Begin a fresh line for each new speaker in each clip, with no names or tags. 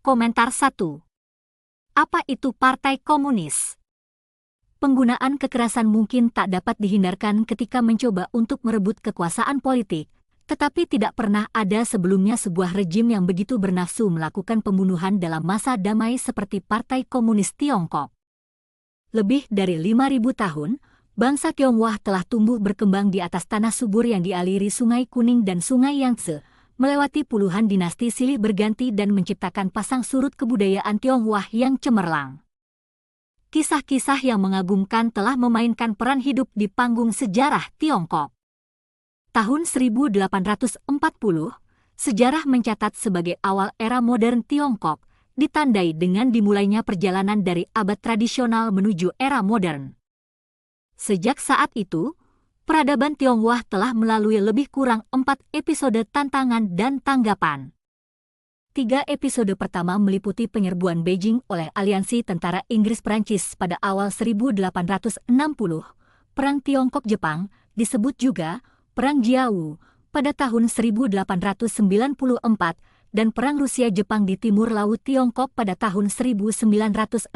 Komentar 1. Apa itu Partai Komunis? Penggunaan kekerasan mungkin tak dapat dihindarkan ketika mencoba untuk merebut kekuasaan politik, tetapi tidak pernah ada sebelumnya sebuah rejim yang begitu bernafsu melakukan pembunuhan dalam masa damai seperti Partai Komunis Tiongkok. Lebih dari 5.000 tahun, bangsa Tionghoa telah tumbuh berkembang di atas tanah subur yang dialiri Sungai Kuning dan Sungai Yangtze, melewati puluhan dinasti silih berganti dan menciptakan pasang surut kebudayaan Tionghoa yang cemerlang. Kisah-kisah yang mengagumkan telah memainkan peran hidup di panggung sejarah Tiongkok. Tahun 1840, sejarah mencatat sebagai awal era modern Tiongkok, ditandai dengan dimulainya perjalanan dari abad tradisional menuju era modern. Sejak saat itu, peradaban Tionghoa telah melalui lebih kurang 4 episode tantangan dan tanggapan. 3 episode pertama meliputi penyerbuan Beijing oleh aliansi tentara Inggris-Prancis pada awal 1860, Perang Tiongkok-Jepang, disebut juga Perang Jiawu, pada tahun 1894, dan Perang Rusia-Jepang di Timur Laut Tiongkok pada tahun 1906.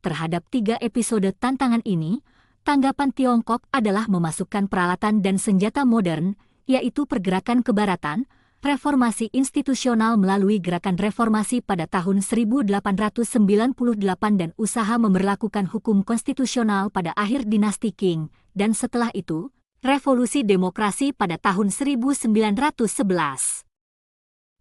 Terhadap 3 episode tantangan ini, tanggapan Tiongkok adalah memasukkan peralatan dan senjata modern, yaitu pergerakan kebaratan, reformasi institusional melalui gerakan reformasi pada tahun 1898 dan usaha memberlakukan hukum konstitusional pada akhir dinasti Qing, dan setelah itu, revolusi demokrasi pada tahun 1911.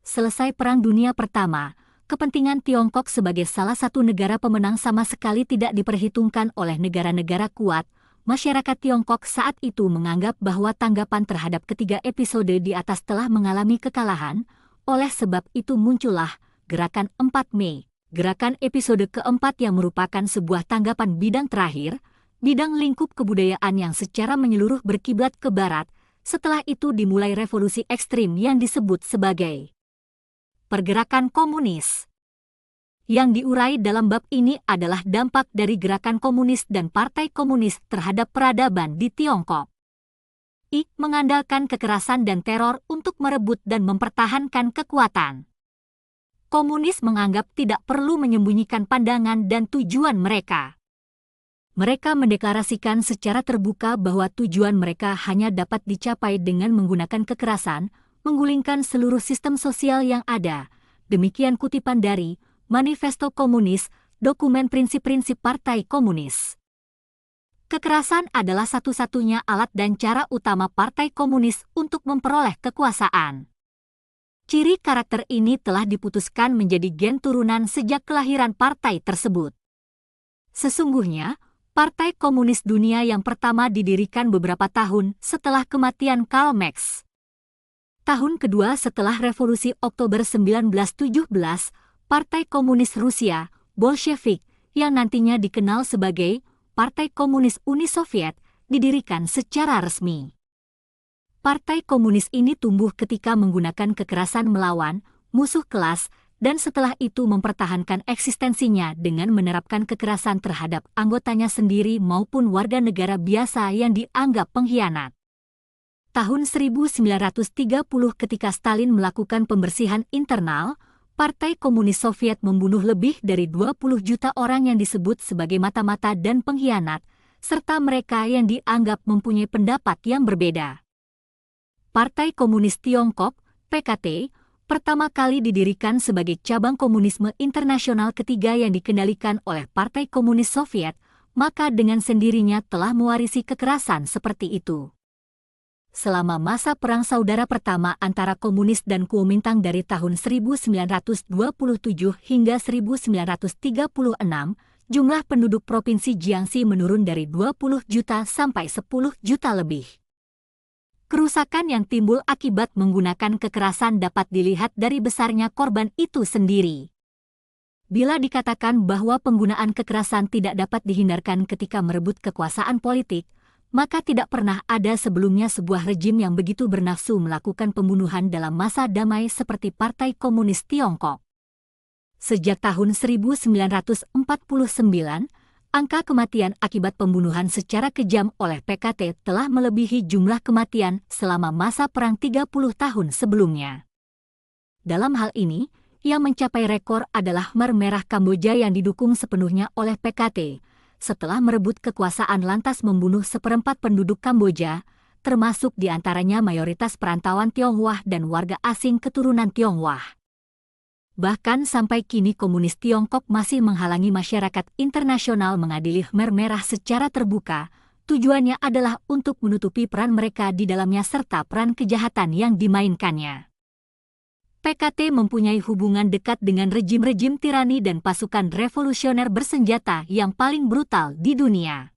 Selesai Perang Dunia Pertama, kepentingan Tiongkok sebagai salah satu negara pemenang sama sekali tidak diperhitungkan oleh negara-negara kuat. Masyarakat Tiongkok saat itu menganggap bahwa tanggapan terhadap ketiga episode di atas telah mengalami kekalahan, oleh sebab itu muncullah Gerakan 4 Mei, gerakan episode keempat yang merupakan sebuah tanggapan bidang terakhir, bidang lingkup kebudayaan yang secara menyeluruh berkiblat ke barat. Setelah itu dimulai revolusi ekstrim yang disebut sebagai Pergerakan Komunis. Yang diurai dalam bab ini adalah dampak dari gerakan komunis dan Partai Komunis terhadap peradaban di Tiongkok. I. Mengandalkan kekerasan dan teror untuk merebut dan mempertahankan kekuatan. Komunis menganggap tidak perlu menyembunyikan pandangan dan tujuan mereka. Mereka mendeklarasikan secara terbuka bahwa tujuan mereka hanya dapat dicapai dengan menggunakan kekerasan, menggulingkan seluruh sistem sosial yang ada. Demikian kutipan dari Manifesto Komunis, dokumen prinsip-prinsip Partai Komunis. Kekerasan adalah satu-satunya alat dan cara utama Partai Komunis untuk memperoleh kekuasaan. Ciri karakter ini telah diputuskan menjadi gen turunan sejak kelahiran partai tersebut. Sesungguhnya, Partai Komunis Dunia yang pertama didirikan beberapa tahun setelah kematian Karl Marx. Tahun kedua setelah Revolusi Oktober 1917, Partai Komunis Rusia, Bolshevik, yang nantinya dikenal sebagai Partai Komunis Uni Soviet, didirikan secara resmi. Partai Komunis ini tumbuh ketika menggunakan kekerasan melawan musuh kelas dan setelah itu mempertahankan eksistensinya dengan menerapkan kekerasan terhadap anggotanya sendiri maupun warga negara biasa yang dianggap pengkhianat. Tahun 1930 ketika Stalin melakukan pembersihan internal, Partai Komunis Soviet membunuh lebih dari 20 juta orang yang disebut sebagai mata-mata dan pengkhianat, serta mereka yang dianggap mempunyai pendapat yang berbeda. Partai Komunis Tiongkok, PKT, pertama kali didirikan sebagai cabang komunisme internasional ketiga yang dikendalikan oleh Partai Komunis Soviet, maka dengan sendirinya telah mewarisi kekerasan seperti itu. Selama masa Perang Saudara Pertama antara komunis dan Kuomintang dari tahun 1927 hingga 1936, jumlah penduduk Provinsi Jiangxi menurun dari 20 juta sampai 10 juta lebih. Kerusakan yang timbul akibat menggunakan kekerasan dapat dilihat dari besarnya korban itu sendiri. Bila dikatakan bahwa penggunaan kekerasan tidak dapat dihindarkan ketika merebut kekuasaan politik, maka tidak pernah ada sebelumnya sebuah rejim yang begitu bernafsu melakukan pembunuhan dalam masa damai seperti Partai Komunis Tiongkok. Sejak tahun 1949, angka kematian akibat pembunuhan secara kejam oleh PKT telah melebihi jumlah kematian selama masa perang 30 tahun sebelumnya. Dalam hal ini, yang mencapai rekor adalah Khmer Merah Kamboja yang didukung sepenuhnya oleh PKT, setelah merebut kekuasaan lantas membunuh seperempat penduduk Kamboja, termasuk di antaranya mayoritas perantauan Tionghoa dan warga asing keturunan Tionghoa. Bahkan sampai kini komunis Tiongkok masih menghalangi masyarakat internasional mengadili Khmer Merah secara terbuka. Tujuannya adalah untuk menutupi peran mereka di dalamnya serta peran kejahatan yang dimainkannya. PKT mempunyai hubungan dekat dengan rejim-rejim tirani dan pasukan revolusioner bersenjata yang paling brutal di dunia.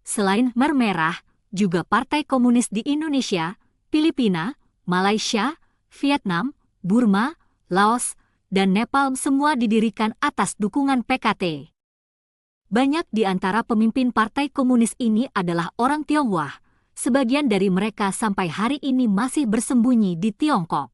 Selain Khmer Merah, juga partai komunis di Indonesia, Filipina, Malaysia, Vietnam, Burma, Laos, dan Nepal semua didirikan atas dukungan PKT. Banyak di antara pemimpin partai komunis ini adalah orang Tionghoa. Sebagian dari mereka sampai hari ini masih bersembunyi di Tiongkok.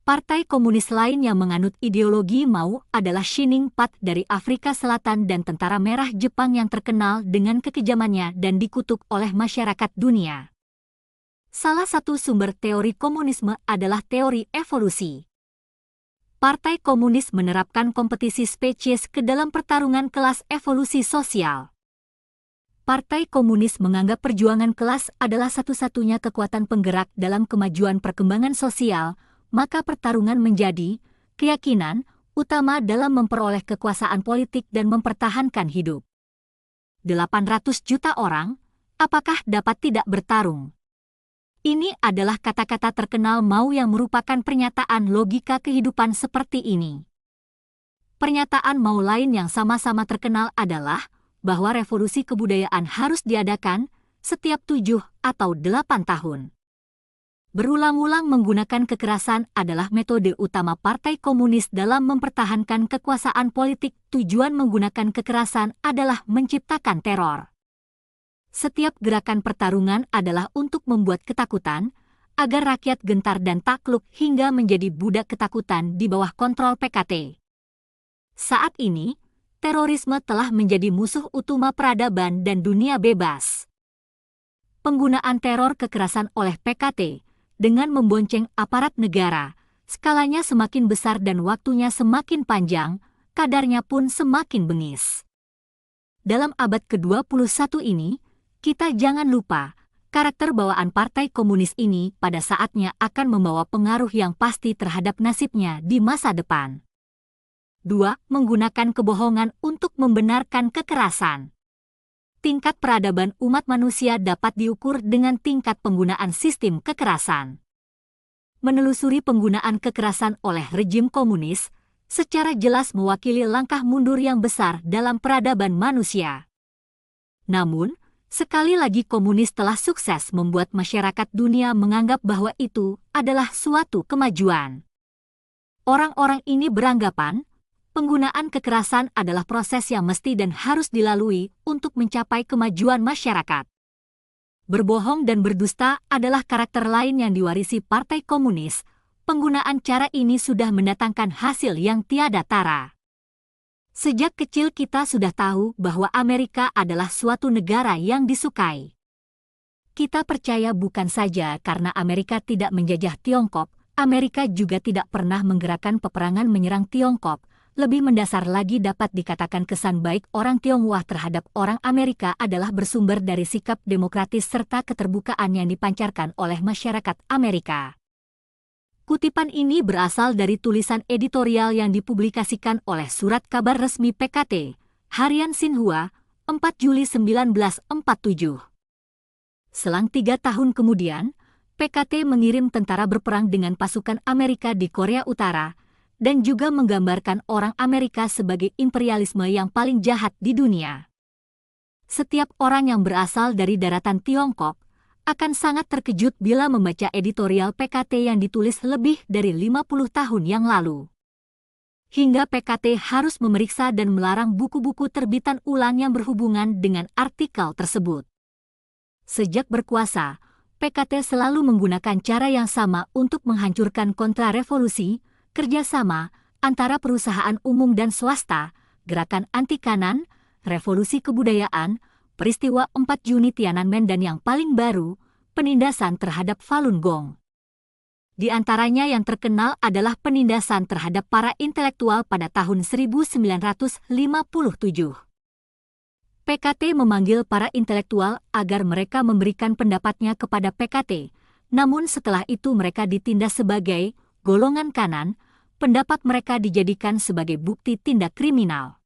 Partai komunis lain yang menganut ideologi Mao adalah Shining Path dari Afrika Selatan dan Tentara Merah Jepang yang terkenal dengan kekejamannya dan dikutuk oleh masyarakat dunia. Salah satu sumber teori komunisme adalah teori evolusi. Partai komunis menerapkan kompetisi spesies ke dalam pertarungan kelas evolusi sosial. Partai komunis menganggap perjuangan kelas adalah satu-satunya kekuatan penggerak dalam kemajuan perkembangan sosial, maka pertarungan menjadi keyakinan utama dalam memperoleh kekuasaan politik dan mempertahankan hidup. 800 juta orang, apakah dapat tidak bertarung? Ini adalah kata-kata terkenal Mao yang merupakan pernyataan logika kehidupan seperti ini. Pernyataan Mao lain yang sama-sama terkenal adalah bahwa revolusi kebudayaan harus diadakan setiap 7 atau 8 tahun. Berulang-ulang menggunakan kekerasan adalah metode utama Partai Komunis dalam mempertahankan kekuasaan politik. Tujuan menggunakan kekerasan adalah menciptakan teror. Setiap gerakan pertarungan adalah untuk membuat ketakutan, agar rakyat gentar dan takluk hingga menjadi budak ketakutan di bawah kontrol PKT. Saat ini, terorisme telah menjadi musuh utama peradaban dan dunia bebas. Penggunaan teror kekerasan oleh PKT dengan membonceng aparat negara, skalanya semakin besar dan waktunya semakin panjang, kadarnya pun semakin bengis. Dalam abad ke-21 ini, kita jangan lupa, karakter bawaan Partai Komunis ini pada saatnya akan membawa pengaruh yang pasti terhadap nasibnya di masa depan. 2. Menggunakan kebohongan untuk membenarkan kekerasan. Tingkat peradaban umat manusia dapat diukur dengan tingkat penggunaan sistem kekerasan. Menelusuri penggunaan kekerasan oleh rejim komunis, secara jelas mewakili langkah mundur yang besar dalam peradaban manusia. Namun, sekali lagi komunis telah sukses membuat masyarakat dunia menganggap bahwa itu adalah suatu kemajuan. Orang-orang ini beranggapan, penggunaan kekerasan adalah proses yang mesti dan harus dilalui untuk mencapai kemajuan masyarakat. Berbohong dan berdusta adalah karakter lain yang diwarisi Partai Komunis. Penggunaan cara ini sudah mendatangkan hasil yang tiada tara. Sejak kecil kita sudah tahu bahwa Amerika adalah suatu negara yang disukai. Kita percaya bukan saja karena Amerika tidak menjajah Tiongkok, Amerika juga tidak pernah menggerakkan peperangan menyerang Tiongkok. Lebih mendasar lagi dapat dikatakan kesan baik orang Tionghoa terhadap orang Amerika adalah bersumber dari sikap demokratis serta keterbukaan yang dipancarkan oleh masyarakat Amerika. Kutipan ini berasal dari tulisan editorial yang dipublikasikan oleh surat kabar resmi PKT, Harian Xinhua, 4 Juli 1947. Selang 3 tahun kemudian, PKT mengirim tentara berperang dengan pasukan Amerika di Korea Utara, dan juga menggambarkan orang Amerika sebagai imperialisme yang paling jahat di dunia. Setiap orang yang berasal dari daratan Tiongkok akan sangat terkejut bila membaca editorial PKT yang ditulis lebih dari 50 tahun yang lalu. Hingga PKT harus memeriksa dan melarang buku-buku terbitan ulang yang berhubungan dengan artikel tersebut. Sejak berkuasa, PKT selalu menggunakan cara yang sama untuk menghancurkan kontrarevolusi, kerjasama antara perusahaan umum dan swasta, gerakan anti kanan, revolusi kebudayaan, peristiwa 4 Juni Tiananmen dan yang paling baru, penindasan terhadap Falun Gong. Di antaranya yang terkenal adalah penindasan terhadap para intelektual pada tahun 1957. PKT memanggil para intelektual agar mereka memberikan pendapatnya kepada PKT, namun setelah itu mereka ditindas sebagai golongan kanan, pendapat mereka dijadikan sebagai bukti tindak kriminal.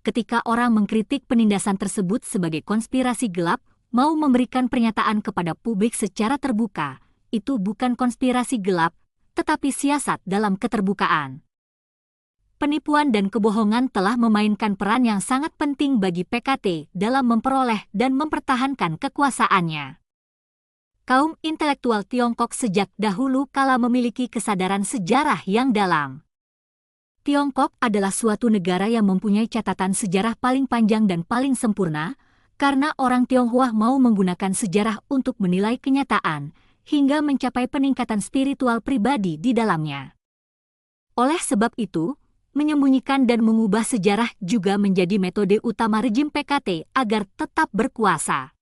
Ketika orang mengkritik penindasan tersebut sebagai konspirasi gelap, mau memberikan pernyataan kepada publik secara terbuka, itu bukan konspirasi gelap, tetapi siasat dalam keterbukaan. Penipuan dan kebohongan telah memainkan peran yang sangat penting bagi PKT dalam memperoleh dan mempertahankan kekuasaannya. Kaum intelektual Tiongkok sejak dahulu kala memiliki kesadaran sejarah yang dalam. Tiongkok adalah suatu negara yang mempunyai catatan sejarah paling panjang dan paling sempurna, karena orang Tionghoa mau menggunakan sejarah untuk menilai kenyataan, hingga mencapai peningkatan spiritual pribadi di dalamnya. Oleh sebab itu, menyembunyikan dan mengubah sejarah juga menjadi metode utama rejim PKT agar tetap berkuasa.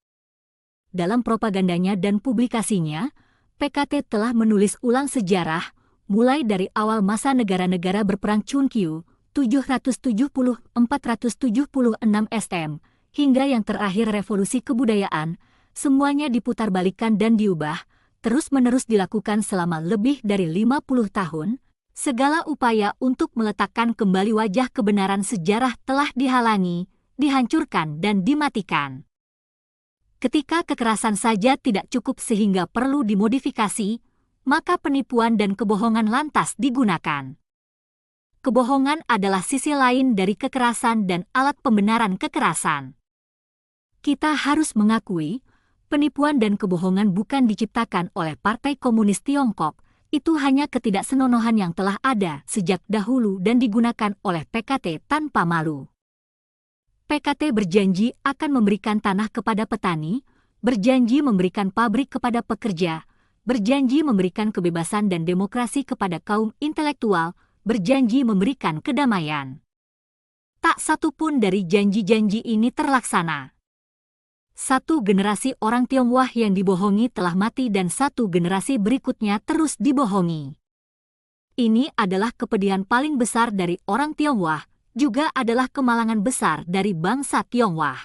Dalam propagandanya dan publikasinya, PKT telah menulis ulang sejarah, mulai dari awal masa negara-negara berperang Chunqiu, 770-476 SM, hingga yang terakhir revolusi kebudayaan, semuanya diputarbalikkan dan diubah, terus-menerus dilakukan selama lebih dari 50 tahun, segala upaya untuk meletakkan kembali wajah kebenaran sejarah telah dihalangi, dihancurkan dan dimatikan. Ketika kekerasan saja tidak cukup sehingga perlu dimodifikasi, maka penipuan dan kebohongan lantas digunakan. Kebohongan adalah sisi lain dari kekerasan dan alat pembenaran kekerasan. Kita harus mengakui, penipuan dan kebohongan bukan diciptakan oleh Partai Komunis Tiongkok, itu hanya ketidaksenonohan yang telah ada sejak dahulu dan digunakan oleh PKT tanpa malu. PKT berjanji akan memberikan tanah kepada petani, berjanji memberikan pabrik kepada pekerja, berjanji memberikan kebebasan dan demokrasi kepada kaum intelektual, berjanji memberikan kedamaian. Tak satu pun dari janji-janji ini terlaksana. Satu generasi orang Tionghoa yang dibohongi telah mati dan satu generasi berikutnya terus dibohongi. Ini adalah kepedihan paling besar dari orang Tionghoa, juga adalah kemalangan besar dari bangsa Tionghoa.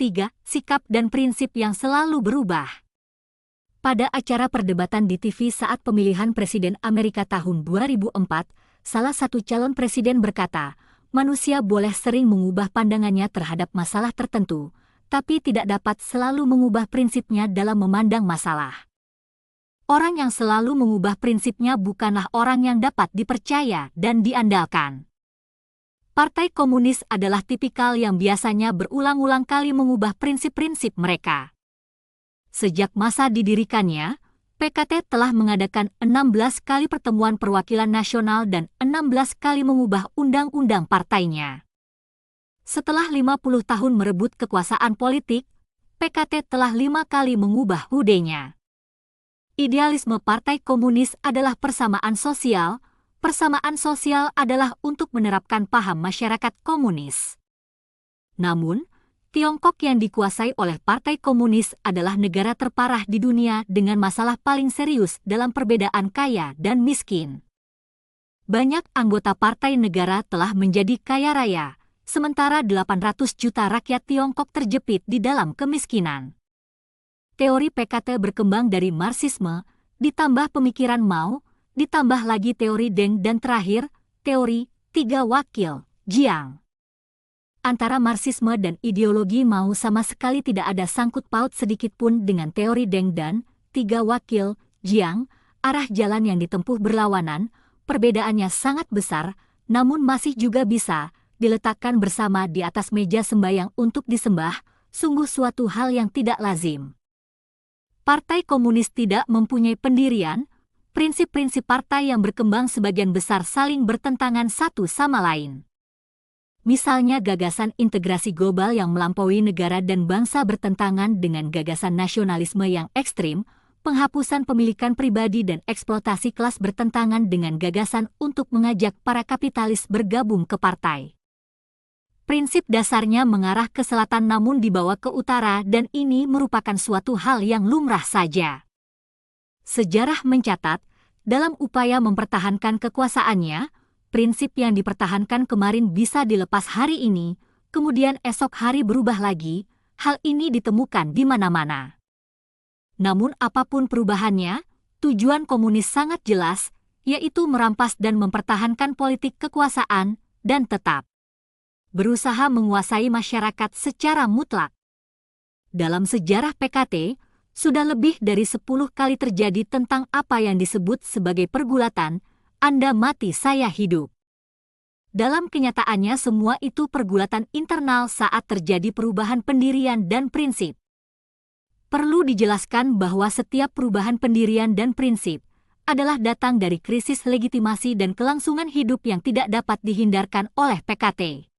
3. Sikap dan prinsip yang selalu berubah. Pada acara perdebatan di TV saat pemilihan Presiden Amerika tahun 2004, salah satu calon presiden berkata, manusia boleh sering mengubah pandangannya terhadap masalah tertentu, tapi tidak dapat selalu mengubah prinsipnya dalam memandang masalah. Orang yang selalu mengubah prinsipnya bukanlah orang yang dapat dipercaya dan diandalkan. Partai Komunis adalah tipikal yang biasanya berulang-ulang kali mengubah prinsip-prinsip mereka. Sejak masa didirikannya, PKT telah mengadakan 16 kali pertemuan perwakilan nasional dan 16 kali mengubah undang-undang partainya. Setelah 50 tahun merebut kekuasaan politik, PKT telah 5 kali mengubah HUD-nya. Idealisme Partai Komunis adalah persamaan sosial. Persamaan sosial adalah untuk menerapkan paham masyarakat komunis. Namun, Tiongkok yang dikuasai oleh Partai Komunis adalah negara terparah di dunia dengan masalah paling serius dalam perbedaan kaya dan miskin. Banyak anggota partai negara telah menjadi kaya raya, sementara 800 juta rakyat Tiongkok terjepit di dalam kemiskinan. Teori PKT berkembang dari Marxisme, ditambah pemikiran Mao, ditambah lagi teori Deng dan terakhir, teori tiga wakil, Jiang. Antara Marxisme dan ideologi Mao sama sekali tidak ada sangkut paut sedikit pun dengan teori Deng dan tiga wakil, Jiang, arah jalan yang ditempuh berlawanan, perbedaannya sangat besar, namun masih juga bisa diletakkan bersama di atas meja sembahyang untuk disembah, sungguh suatu hal yang tidak lazim. Partai Komunis tidak mempunyai pendirian, prinsip-prinsip partai yang berkembang sebagian besar saling bertentangan satu sama lain. Misalnya gagasan integrasi global yang melampaui negara dan bangsa bertentangan dengan gagasan nasionalisme yang ekstrim, penghapusan pemilikan pribadi dan eksploitasi kelas bertentangan dengan gagasan untuk mengajak para kapitalis bergabung ke partai. Prinsip dasarnya mengarah ke selatan namun dibawa ke utara dan ini merupakan suatu hal yang lumrah saja. Sejarah mencatat, dalam upaya mempertahankan kekuasaannya, prinsip yang dipertahankan kemarin bisa dilepas hari ini, kemudian esok hari berubah lagi. Hal ini ditemukan di mana-mana. Namun apapun perubahannya, tujuan komunis sangat jelas, yaitu merampas dan mempertahankan politik kekuasaan, dan tetap berusaha menguasai masyarakat secara mutlak. Dalam sejarah PKT, sudah lebih dari 10 kali terjadi tentang apa yang disebut sebagai pergulatan, Anda mati saya hidup. Dalam kenyataannya semua itu pergulatan internal saat terjadi perubahan pendirian dan prinsip. Perlu dijelaskan bahwa setiap perubahan pendirian dan prinsip adalah datang dari krisis legitimasi dan kelangsungan hidup yang tidak dapat dihindarkan oleh PKT.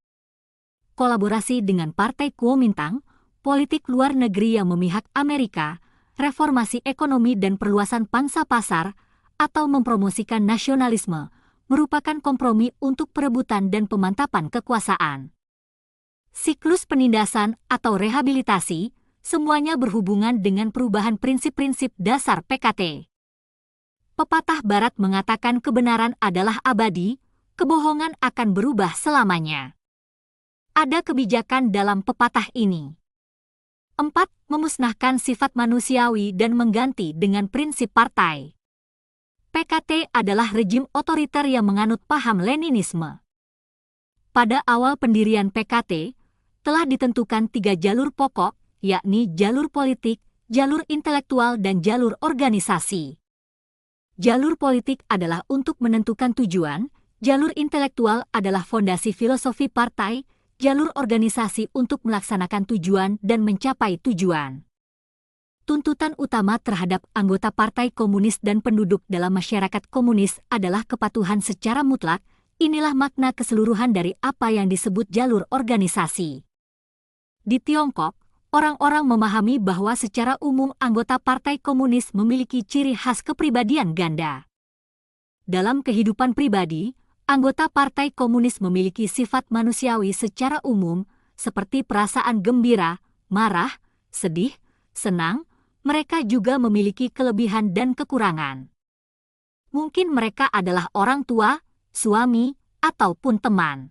Kolaborasi dengan Partai Kuomintang, politik luar negeri yang memihak Amerika, reformasi ekonomi dan perluasan pangsa pasar, atau mempromosikan nasionalisme, merupakan kompromi untuk perebutan dan pemantapan kekuasaan. Siklus penindasan atau rehabilitasi, semuanya berhubungan dengan perubahan prinsip-prinsip dasar PKT. Pepatah Barat mengatakan kebenaran adalah abadi, kebohongan akan berubah selamanya. Ada kebijakan dalam pepatah ini. 4. Memusnahkan sifat manusiawi dan mengganti dengan prinsip partai. PKT adalah rejim otoriter yang menganut paham Leninisme. Pada awal pendirian PKT, telah ditentukan 3 jalur pokok, yakni jalur politik, jalur intelektual, dan jalur organisasi. Jalur politik adalah untuk menentukan tujuan, jalur intelektual adalah fondasi filosofi partai, jalur organisasi untuk melaksanakan tujuan dan mencapai tujuan. Tuntutan utama terhadap anggota Partai Komunis dan penduduk dalam masyarakat komunis adalah kepatuhan secara mutlak. Inilah makna keseluruhan dari apa yang disebut jalur organisasi. Di Tiongkok, orang-orang memahami bahwa secara umum anggota Partai Komunis memiliki ciri khas kepribadian ganda. Dalam kehidupan pribadi, anggota Partai Komunis memiliki sifat manusiawi secara umum, seperti perasaan gembira, marah, sedih, senang. Mereka juga memiliki kelebihan dan kekurangan. Mungkin mereka adalah orang tua, suami, ataupun teman.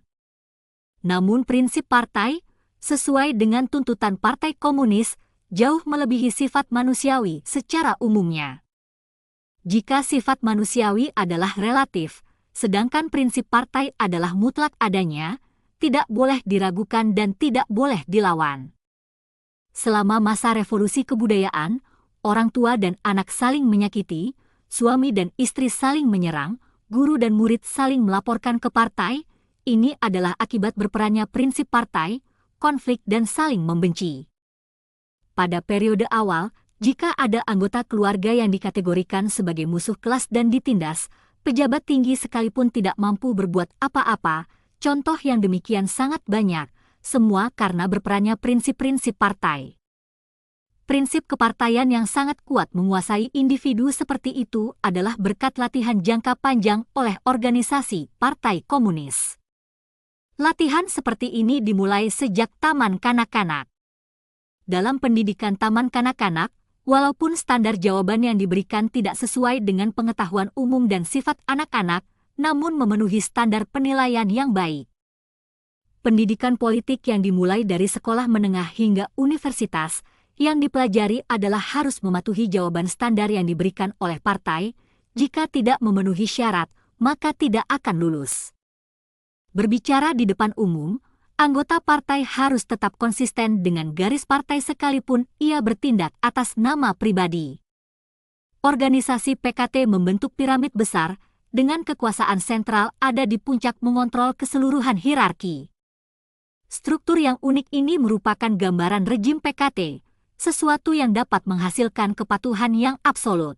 Namun prinsip partai, sesuai dengan tuntutan Partai Komunis, jauh melebihi sifat manusiawi secara umumnya. Jika sifat manusiawi adalah relatif, sedangkan prinsip partai adalah mutlak adanya, tidak boleh diragukan dan tidak boleh dilawan. Selama masa revolusi kebudayaan, orang tua dan anak saling menyakiti, suami dan istri saling menyerang, guru dan murid saling melaporkan ke partai. Ini adalah akibat berperannya prinsip partai, konflik dan saling membenci. Pada periode awal, jika ada anggota keluarga yang dikategorikan sebagai musuh kelas dan ditindas, pejabat tinggi sekalipun tidak mampu berbuat apa-apa. Contoh yang demikian sangat banyak, semua karena berperannya prinsip-prinsip partai. Prinsip kepartaian yang sangat kuat menguasai individu seperti itu adalah berkat latihan jangka panjang oleh organisasi Partai Komunis. Latihan seperti ini dimulai sejak taman kanak-kanak. Dalam pendidikan taman kanak-kanak, walaupun standar jawaban yang diberikan tidak sesuai dengan pengetahuan umum dan sifat anak-anak, namun memenuhi standar penilaian yang baik. Pendidikan politik yang dimulai dari sekolah menengah hingga universitas, yang dipelajari adalah harus mematuhi jawaban standar yang diberikan oleh partai. Jika tidak memenuhi syarat, maka tidak akan lulus. Berbicara di depan umum, anggota partai harus tetap konsisten dengan garis partai sekalipun ia bertindak atas nama pribadi. Organisasi PKT membentuk piramid besar, dengan kekuasaan sentral ada di puncak mengontrol keseluruhan hierarki. Struktur yang unik ini merupakan gambaran rejim PKT, sesuatu yang dapat menghasilkan kepatuhan yang absolut.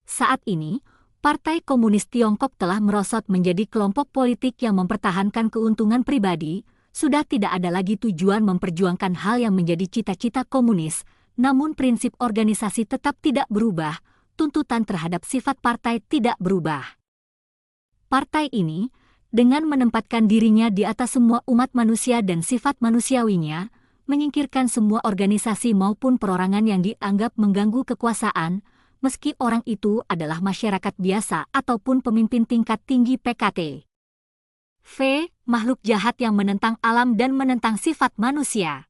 Saat ini, Partai Komunis Tiongkok telah merosot menjadi kelompok politik yang mempertahankan keuntungan pribadi. Sudah tidak ada lagi tujuan memperjuangkan hal yang menjadi cita-cita komunis, namun prinsip organisasi tetap tidak berubah, tuntutan terhadap sifat partai tidak berubah. Partai ini, dengan menempatkan dirinya di atas semua umat manusia dan sifat manusiawinya, menyingkirkan semua organisasi maupun perorangan yang dianggap mengganggu kekuasaan, meski orang itu adalah masyarakat biasa ataupun pemimpin tingkat tinggi PKT. V. Makhluk jahat yang menentang alam dan menentang sifat manusia.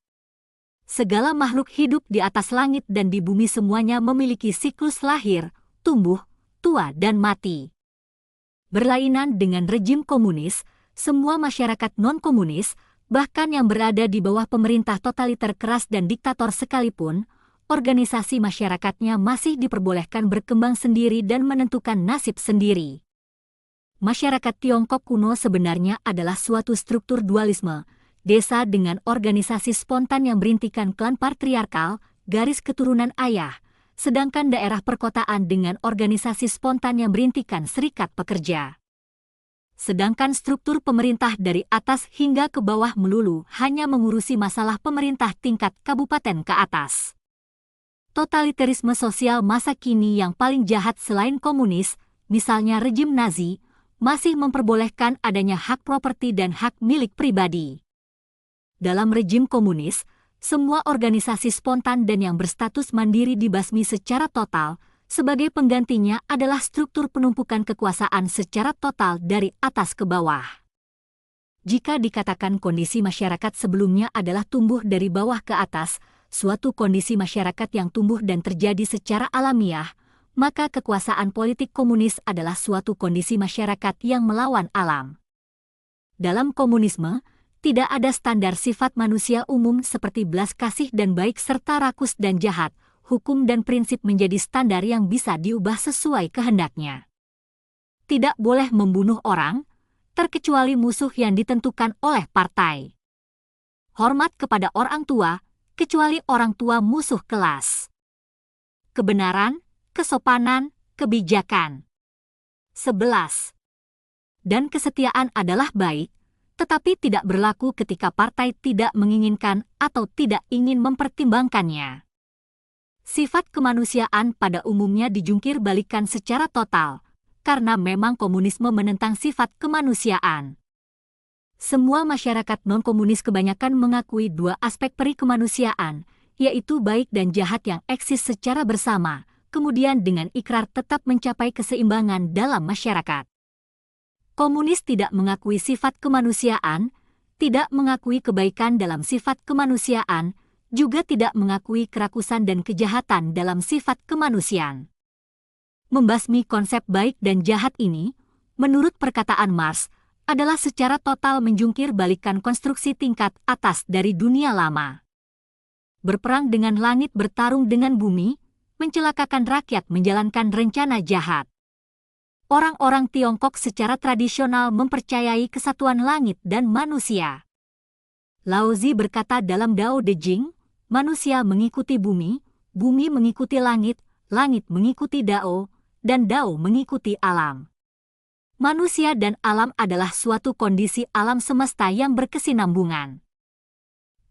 Segala makhluk hidup di atas langit dan di bumi semuanya memiliki siklus lahir, tumbuh, tua dan mati. Berlainan dengan rejim komunis, semua masyarakat non-komunis, bahkan yang berada di bawah pemerintah totaliter keras dan diktator sekalipun, organisasi masyarakatnya masih diperbolehkan berkembang sendiri dan menentukan nasib sendiri. Masyarakat Tiongkok kuno sebenarnya adalah suatu struktur dualisme, desa dengan organisasi spontan yang berintikan klan patriarkal, garis keturunan ayah, sedangkan daerah perkotaan dengan organisasi spontan yang berintikan serikat pekerja. Sedangkan struktur pemerintah dari atas hingga ke bawah melulu hanya mengurusi masalah pemerintah tingkat kabupaten ke atas. Totalitarisme sosial masa kini yang paling jahat selain komunis, misalnya rejim Nazi, masih memperbolehkan adanya hak properti dan hak milik pribadi. Dalam rejim komunis, semua organisasi spontan dan yang berstatus mandiri dibasmi secara total, sebagai penggantinya adalah struktur penumpukan kekuasaan secara total dari atas ke bawah. Jika dikatakan kondisi masyarakat sebelumnya adalah tumbuh dari bawah ke atas, suatu kondisi masyarakat yang tumbuh dan terjadi secara alamiah, maka kekuasaan politik komunis adalah suatu kondisi masyarakat yang melawan alam. Dalam komunisme, tidak ada standar sifat manusia umum seperti belas kasih dan baik serta rakus dan jahat. Hukum dan prinsip menjadi standar yang bisa diubah sesuai kehendaknya. Tidak boleh membunuh orang, terkecuali musuh yang ditentukan oleh partai. Hormat kepada orang tua, kecuali orang tua musuh kelas. Kebenaran, kesopanan, kebijakan. 11. Dan kesetiaan adalah baik, tetapi tidak berlaku ketika partai tidak menginginkan atau tidak ingin mempertimbangkannya. Sifat kemanusiaan pada umumnya dijungkir balikan secara total, karena memang komunisme menentang sifat kemanusiaan. Semua masyarakat non-komunis kebanyakan mengakui dua aspek peri kemanusiaan, yaitu baik dan jahat yang eksis secara bersama, kemudian dengan ikrar tetap mencapai keseimbangan dalam masyarakat. Komunis tidak mengakui sifat kemanusiaan, tidak mengakui kebaikan dalam sifat kemanusiaan, juga tidak mengakui kerakusan dan kejahatan dalam sifat kemanusiaan. Membasmi konsep baik dan jahat ini, menurut perkataan Marx, adalah secara total menjungkir balikan konstruksi tingkat atas dari dunia lama. Berperang dengan langit bertarung dengan bumi, mencelakakan rakyat menjalankan rencana jahat. Orang-orang Tiongkok secara tradisional mempercayai kesatuan langit dan manusia. Lao Tzu berkata dalam Dao De Jing, manusia mengikuti bumi, bumi mengikuti langit, langit mengikuti Dao, dan Dao mengikuti alam. Manusia dan alam adalah suatu kondisi alam semesta yang berkesinambungan.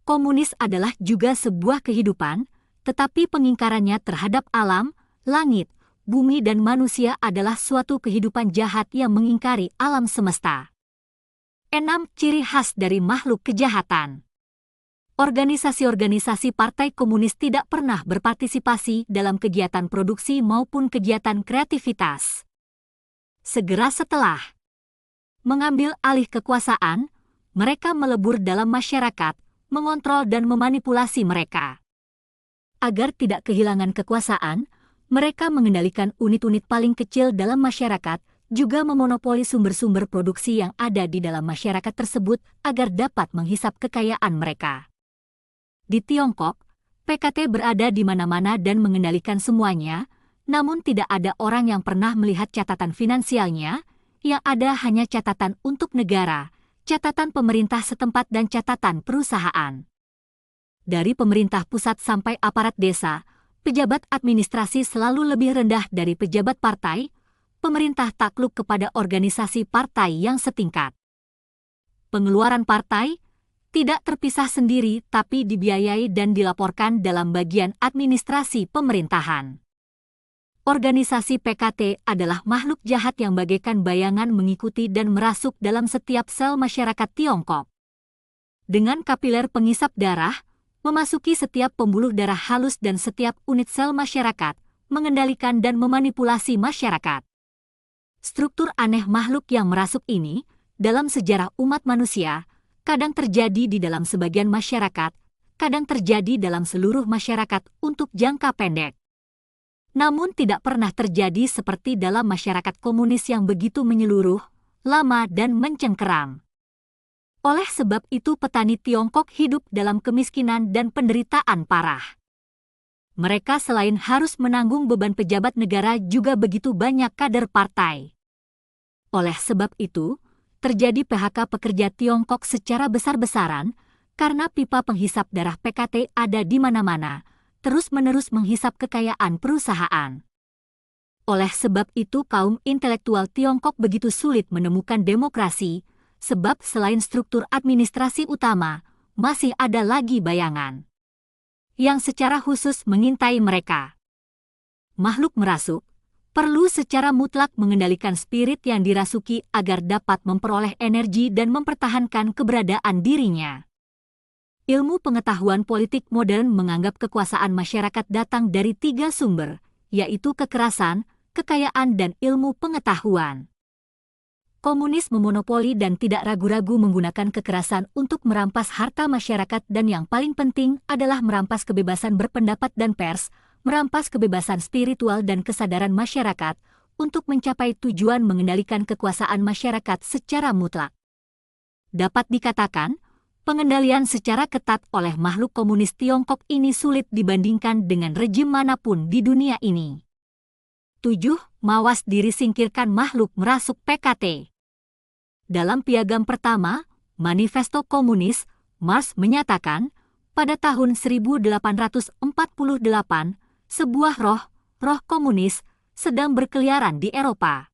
Komunis adalah juga sebuah kehidupan, tetapi pengingkarannya terhadap alam, langit, bumi dan manusia adalah suatu kehidupan jahat yang mengingkari alam semesta. 6 ciri khas dari makhluk kejahatan. Organisasi-organisasi Partai Komunis tidak pernah berpartisipasi dalam kegiatan produksi maupun kegiatan kreativitas. Segera setelah mengambil alih kekuasaan, mereka melebur dalam masyarakat, mengontrol dan memanipulasi mereka. Agar tidak kehilangan kekuasaan, mereka mengendalikan unit-unit paling kecil dalam masyarakat, juga memonopoli sumber-sumber produksi yang ada di dalam masyarakat tersebut agar dapat menghisap kekayaan mereka. Di Tiongkok, PKT berada di mana-mana dan mengendalikan semuanya, namun tidak ada orang yang pernah melihat catatan finansialnya, yang ada hanya catatan untuk negara, catatan pemerintah setempat dan catatan perusahaan. Dari pemerintah pusat sampai aparat desa, pejabat administrasi selalu lebih rendah dari pejabat partai, pemerintah takluk kepada organisasi partai yang setingkat. Pengeluaran partai tidak terpisah sendiri tapi dibiayai dan dilaporkan dalam bagian administrasi pemerintahan. Organisasi PKT adalah makhluk jahat yang bagaikan bayangan mengikuti dan merasuk dalam setiap sel masyarakat Tiongkok. Dengan kapiler pengisap darah, memasuki setiap pembuluh darah halus dan setiap unit sel masyarakat, mengendalikan dan memanipulasi masyarakat. Struktur aneh makhluk yang merasuk ini, dalam sejarah umat manusia, kadang terjadi di dalam sebagian masyarakat, kadang terjadi dalam seluruh masyarakat untuk jangka pendek. Namun tidak pernah terjadi seperti dalam masyarakat komunis yang begitu menyeluruh, lama dan mencengkeram. Oleh sebab itu petani Tiongkok hidup dalam kemiskinan dan penderitaan parah. Mereka selain harus menanggung beban pejabat negara juga begitu banyak kader partai. Oleh sebab itu, terjadi PHK pekerja Tiongkok secara besar-besaran karena pipa penghisap darah PKT ada di mana-mana, terus-menerus menghisap kekayaan perusahaan. Oleh sebab itu kaum intelektual Tiongkok begitu sulit menemukan demokrasi, sebab selain struktur administrasi utama, masih ada lagi bayangan yang secara khusus mengintai mereka. Makhluk merasuk perlu secara mutlak mengendalikan spirit yang dirasuki agar dapat memperoleh energi dan mempertahankan keberadaan dirinya. Ilmu pengetahuan politik modern menganggap kekuasaan masyarakat datang dari 3 sumber, yaitu kekerasan, kekayaan, dan ilmu pengetahuan. Komunis memonopoli dan tidak ragu-ragu menggunakan kekerasan untuk merampas harta masyarakat dan yang paling penting adalah merampas kebebasan berpendapat dan pers, merampas kebebasan spiritual dan kesadaran masyarakat untuk mencapai tujuan mengendalikan kekuasaan masyarakat secara mutlak. Dapat dikatakan, pengendalian secara ketat oleh makhluk komunis Tiongkok ini sulit dibandingkan dengan rejim manapun di dunia ini. 7. Mawas diri singkirkan makhluk merasuk PKT. Dalam piagam pertama, Manifesto Komunis, Marx menyatakan, pada tahun 1848, sebuah roh komunis, sedang berkeliaran di Eropa.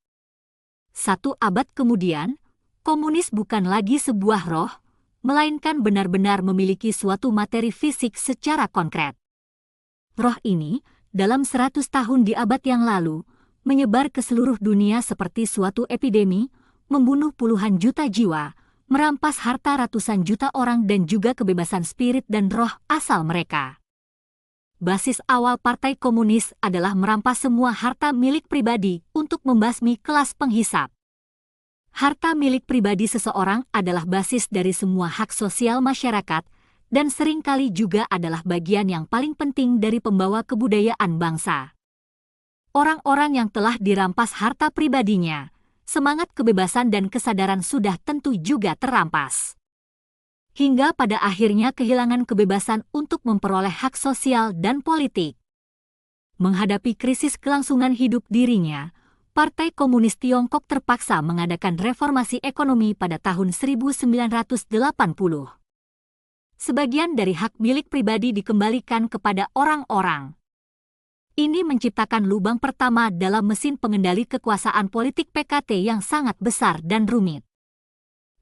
1 abad kemudian, komunis bukan lagi sebuah roh, melainkan benar-benar memiliki suatu materi fisik secara konkret. Roh ini, dalam 100 tahun di abad yang lalu, menyebar ke seluruh dunia seperti suatu epidemi, membunuh puluhan juta jiwa, merampas harta ratusan juta orang dan juga kebebasan spirit dan roh asal mereka. Basis awal Partai Komunis adalah merampas semua harta milik pribadi untuk membasmi kelas penghisap. Harta milik pribadi seseorang adalah basis dari semua hak sosial masyarakat dan seringkali juga adalah bagian yang paling penting dari pembawa kebudayaan bangsa. Orang-orang yang telah dirampas harta pribadinya, semangat kebebasan dan kesadaran sudah tentu juga terampas. Hingga pada akhirnya kehilangan kebebasan untuk memperoleh hak sosial dan politik. Menghadapi krisis kelangsungan hidup dirinya, Partai Komunis Tiongkok terpaksa mengadakan reformasi ekonomi pada tahun 1980. Sebagian dari hak milik pribadi dikembalikan kepada orang-orang. Ini menciptakan lubang pertama dalam mesin pengendali kekuasaan politik PKT yang sangat besar dan rumit.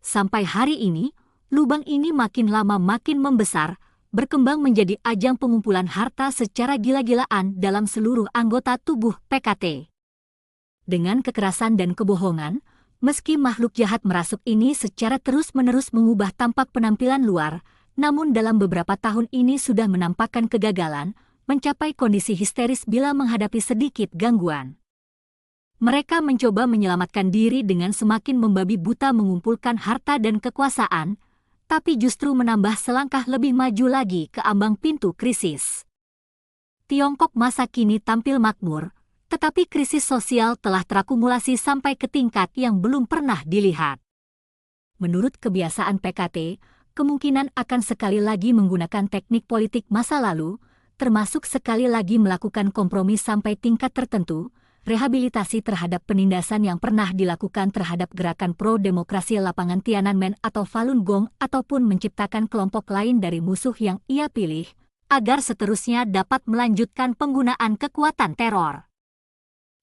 Sampai hari ini, lubang ini makin lama makin membesar, berkembang menjadi ajang pengumpulan harta secara gila-gilaan dalam seluruh anggota tubuh PKT. Dengan kekerasan dan kebohongan, meski makhluk jahat merasuk ini secara terus-menerus mengubah tampak penampilan luar, namun dalam beberapa tahun ini sudah menampakkan kegagalan, mencapai kondisi histeris bila menghadapi sedikit gangguan. Mereka mencoba menyelamatkan diri dengan semakin membabi buta mengumpulkan harta dan kekuasaan, tapi justru menambah selangkah lebih maju lagi ke ambang pintu krisis. Tiongkok masa kini tampil makmur, tetapi krisis sosial telah terakumulasi sampai ke tingkat yang belum pernah dilihat. Menurut kebiasaan PKT, kemungkinan akan sekali lagi menggunakan teknik politik masa lalu, termasuk sekali lagi melakukan kompromi sampai tingkat tertentu, rehabilitasi terhadap penindasan yang pernah dilakukan terhadap gerakan pro-demokrasi lapangan Tiananmen atau Falun Gong ataupun menciptakan kelompok lain dari musuh yang ia pilih, agar seterusnya dapat melanjutkan penggunaan kekuatan teror.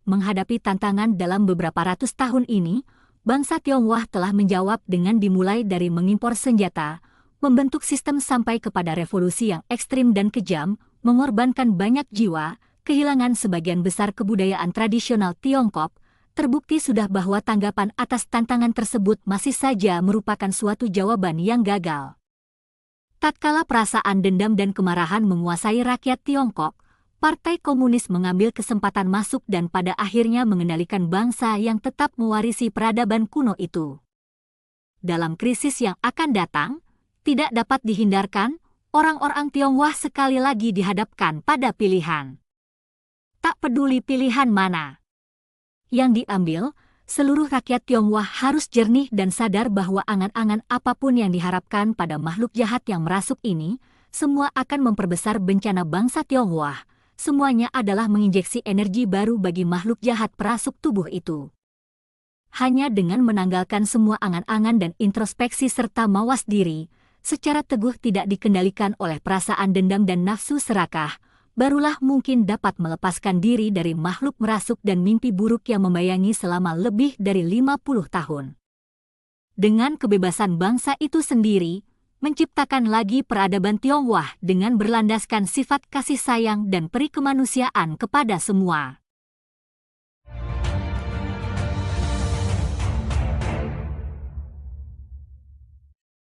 Menghadapi tantangan dalam beberapa ratus tahun ini, bangsa Tionghoa telah menjawab dengan dimulai dari mengimpor senjata, membentuk sistem sampai kepada revolusi yang ekstrim dan kejam, mengorbankan banyak jiwa, kehilangan sebagian besar kebudayaan tradisional Tiongkok, terbukti sudah bahwa tanggapan atas tantangan tersebut masih saja merupakan suatu jawaban yang gagal. Tatkala perasaan dendam dan kemarahan menguasai rakyat Tiongkok, Partai Komunis mengambil kesempatan masuk dan pada akhirnya mengendalikan bangsa yang tetap mewarisi peradaban kuno itu. Dalam krisis yang akan datang, tidak dapat dihindarkan, orang-orang Tionghoa sekali lagi dihadapkan pada pilihan. Tak peduli pilihan mana yang diambil, seluruh rakyat Tionghoa harus jernih dan sadar bahwa angan-angan apapun yang diharapkan pada makhluk jahat yang merasuk ini, semua akan memperbesar bencana bangsa Tionghoa. Semuanya adalah menginjeksi energi baru bagi makhluk jahat perasuk tubuh itu. Hanya dengan menanggalkan semua angan-angan dan introspeksi serta mawas diri, secara teguh tidak dikendalikan oleh perasaan dendam dan nafsu serakah, barulah mungkin dapat melepaskan diri dari makhluk merasuk dan mimpi buruk yang membayangi selama lebih dari 50 tahun. Dengan kebebasan bangsa itu sendiri, menciptakan lagi peradaban Tionghoa dengan berlandaskan sifat kasih sayang dan peri kemanusiaan kepada semua.